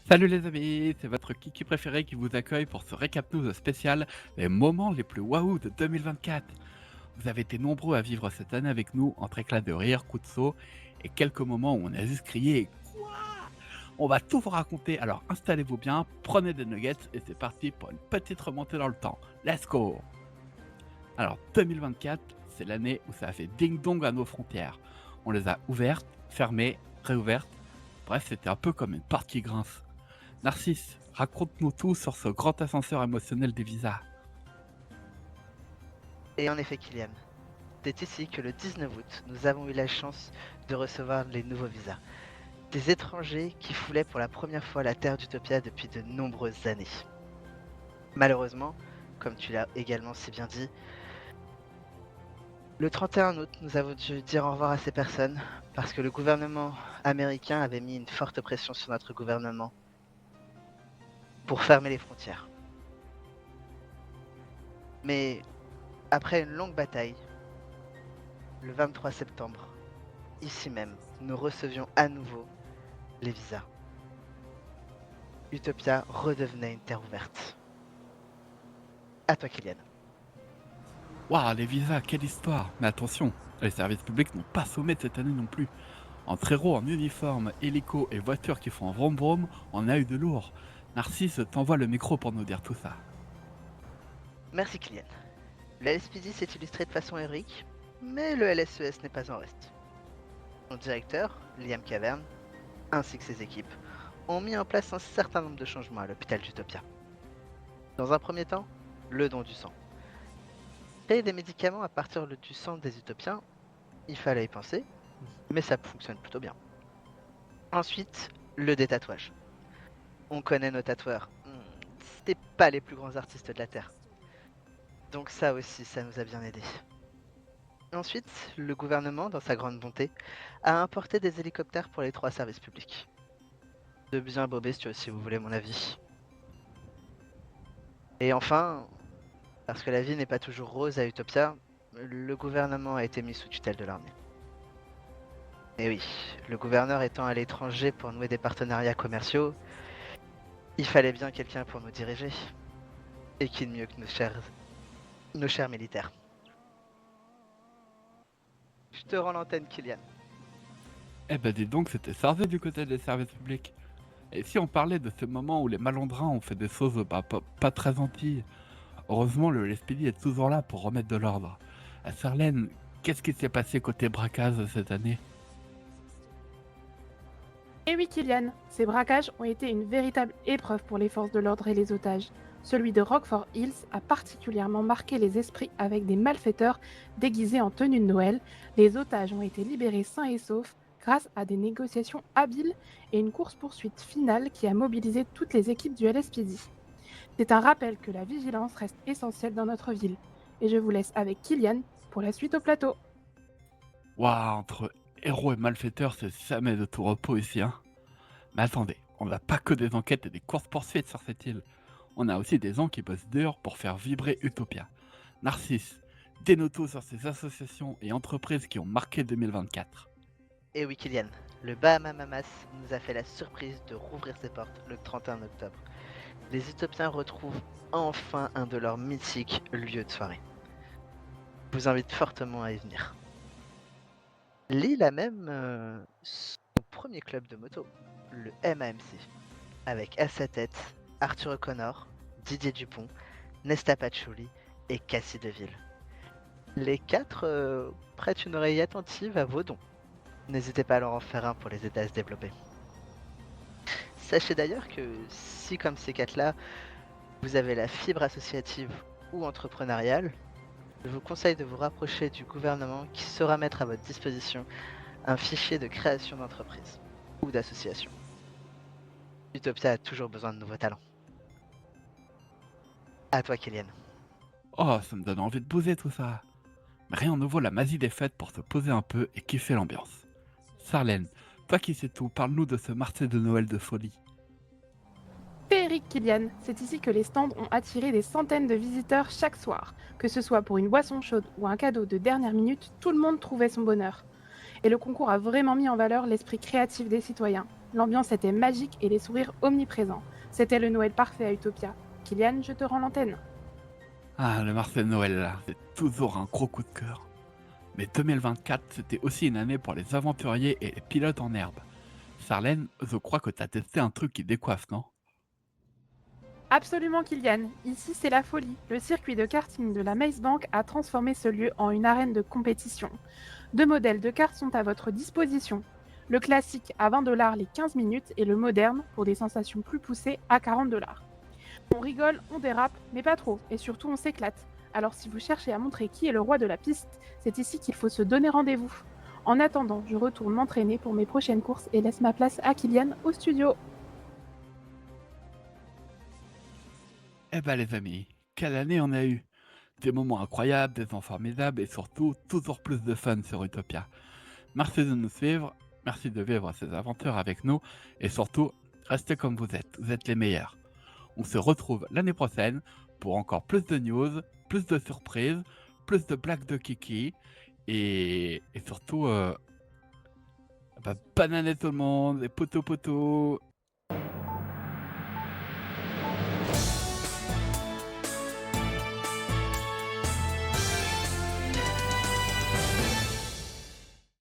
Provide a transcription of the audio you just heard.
Salut les amis, c'est votre Kiki préféré qui vous accueille pour ce récap news spécial les moments les plus waouh de 2024. Vous avez été nombreux à vivre cette année avec nous entre éclats de rire, coups de saut et quelques moments où on a juste crié Quoi. On va tout vous raconter, alors installez-vous bien, prenez des nuggets et c'est parti pour une petite remontée dans le temps. Let's go. Alors 2024, c'est l'année où ça a fait ding-dong à nos frontières. On les a ouvertes, fermées, réouvertes. Bref, c'était un peu comme une porte qui grince. Narcisse, raconte-nous tout sur ce grand ascenseur émotionnel des visas. Et en effet, Kylian, c'est ici que le 19 août, nous avons eu la chance de recevoir les nouveaux visas. Des étrangers qui foulaient pour la première fois la terre d'Utopia depuis de nombreuses années. Malheureusement, comme tu l'as également si bien dit, le 31 août, nous avons dû dire au revoir à ces personnes parce que le gouvernement américain avait mis une forte pression sur notre gouvernement pour fermer les frontières. Mais après une longue bataille, le 23 septembre, ici même, nous recevions à nouveau les visas. Utopia redevenait une terre ouverte. À toi, Kylian. Waouh, les visas, quelle histoire. Mais attention, les services publics n'ont pas sommé cette année non plus. Entre héros en uniforme, hélico et voitures qui font vroom vroom, on a eu de lourd. Narcisse t'envoie le micro pour nous dire tout ça. Merci, Kylian. Le LSPD s'est illustré de façon héroïque, mais le LSES n'est pas en reste. Son directeur, Liam Cavern, ainsi que ses équipes, ont mis en place un certain nombre de changements à l'hôpital d'Utopia. Dans un premier temps, le don du sang. Créer des médicaments à partir du sang des Utopiens, il fallait y penser, mais ça fonctionne plutôt bien. Ensuite, le détatouage. On connaît nos tatoueurs. C'était pas les plus grands artistes de la Terre. Donc ça aussi, ça nous a bien aidés. Ensuite, le gouvernement, dans sa grande bonté, a importé des hélicoptères pour les 3 services publics. De bien beaux bestiaux, si vous voulez mon avis. Et enfin, parce que la vie n'est pas toujours rose à Utopia, le gouvernement a été mis sous tutelle de l'armée. Et oui, le gouverneur étant à l'étranger pour nouer des partenariats commerciaux, il fallait bien quelqu'un pour nous diriger. Et qui de mieux que nos chers militaires. Je te rends l'antenne, Kylian. Eh ben dis donc, c'était chargé du côté des services publics. Et si on parlait de ce moment où les malandrins ont fait des choses pas très gentilles. Heureusement, le LSPD est toujours là pour remettre de l'ordre. À Sarlène, qu'est-ce qui s'est passé côté braquage cette année? Et oui, Kylian, ces braquages ont été une véritable épreuve pour les forces de l'ordre et les otages. Celui de Rockford Hills a particulièrement marqué les esprits avec des malfaiteurs déguisés en tenue de Noël. Les otages ont été libérés sains et saufs grâce à des négociations habiles et une course-poursuite finale qui a mobilisé toutes les équipes du LSPD. C'est un rappel que la vigilance reste essentielle dans notre ville. Et je vous laisse avec Kylian pour la suite au plateau. Waouh, entre héros et malfaiteurs, c'est jamais de tout repos ici, hein. Mais attendez, on n'a pas que des enquêtes et des courses-poursuites sur cette île. On a aussi des gens qui bossent dehors pour faire vibrer Utopia. Narcisse, dénote sur ces associations et entreprises qui ont marqué 2024. Et oui, Kylian, le Bahama Mamas nous a fait la surprise de rouvrir ses portes le 31 octobre. Les Utopiens retrouvent enfin un de leurs mythiques lieux de soirée. Je vous invite fortement à y venir. L'île a même son premier club de moto, le MAMC, avec à sa tête Arthur O'Connor, Didier Dupont, Nesta Patchouli et Cassie Deville. Les 4 prêtent une oreille attentive à vos dons. N'hésitez pas à leur en faire un pour les aider à se développer. Sachez d'ailleurs que si comme ces 4-là, vous avez la fibre associative ou entrepreneuriale, je vous conseille de vous rapprocher du gouvernement qui saura mettre à votre disposition un fichier de création d'entreprise ou d'association. Utopia a toujours besoin de nouveaux talents. À toi, Kylian. Oh, ça me donne envie de bouger tout ça. Mais rien ne vaut la magie des fêtes pour se poser un peu et kiffer l'ambiance. Sarlène, toi qui sais tout, parle-nous de ce marché de Noël de folie. Féerique, Kylian, c'est ici que les stands ont attiré des centaines de visiteurs chaque soir. Que ce soit pour une boisson chaude ou un cadeau de dernière minute, tout le monde trouvait son bonheur. Et le concours a vraiment mis en valeur l'esprit créatif des citoyens. L'ambiance était magique et les sourires omniprésents. C'était le Noël parfait à Utopia. Kylian, je te rends l'antenne. Ah, le Marcel Noël là, c'est toujours un gros coup de cœur. Mais 2024, c'était aussi une année pour les aventuriers et les pilotes en herbe. Sarlène, je crois que t'as testé un truc qui décoiffe, non? Absolument, Kylian. Ici, c'est la folie. Le circuit de karting de la Maze Bank a transformé ce lieu en une arène de compétition. 2 modèles de cartes sont à votre disposition. Le classique à 20 $ les 15 minutes et le moderne, pour des sensations plus poussées, à 40 $. On rigole, on dérape, mais pas trop, et surtout on s'éclate. Alors si vous cherchez à montrer qui est le roi de la piste, c'est ici qu'il faut se donner rendez-vous. En attendant, je retourne m'entraîner pour mes prochaines courses et laisse ma place à Kylian au studio. Eh ben les amis, quelle année on a eu! Des moments incroyables, des gens formidables et surtout toujours plus de fun sur Utopia. Merci de nous suivre, merci de vivre ces aventures avec nous et surtout, restez comme vous êtes les meilleurs. On se retrouve l'année prochaine pour encore plus de news, plus de surprises, plus de blagues de Kiki et surtout, bonne année tout le monde, les potos potos.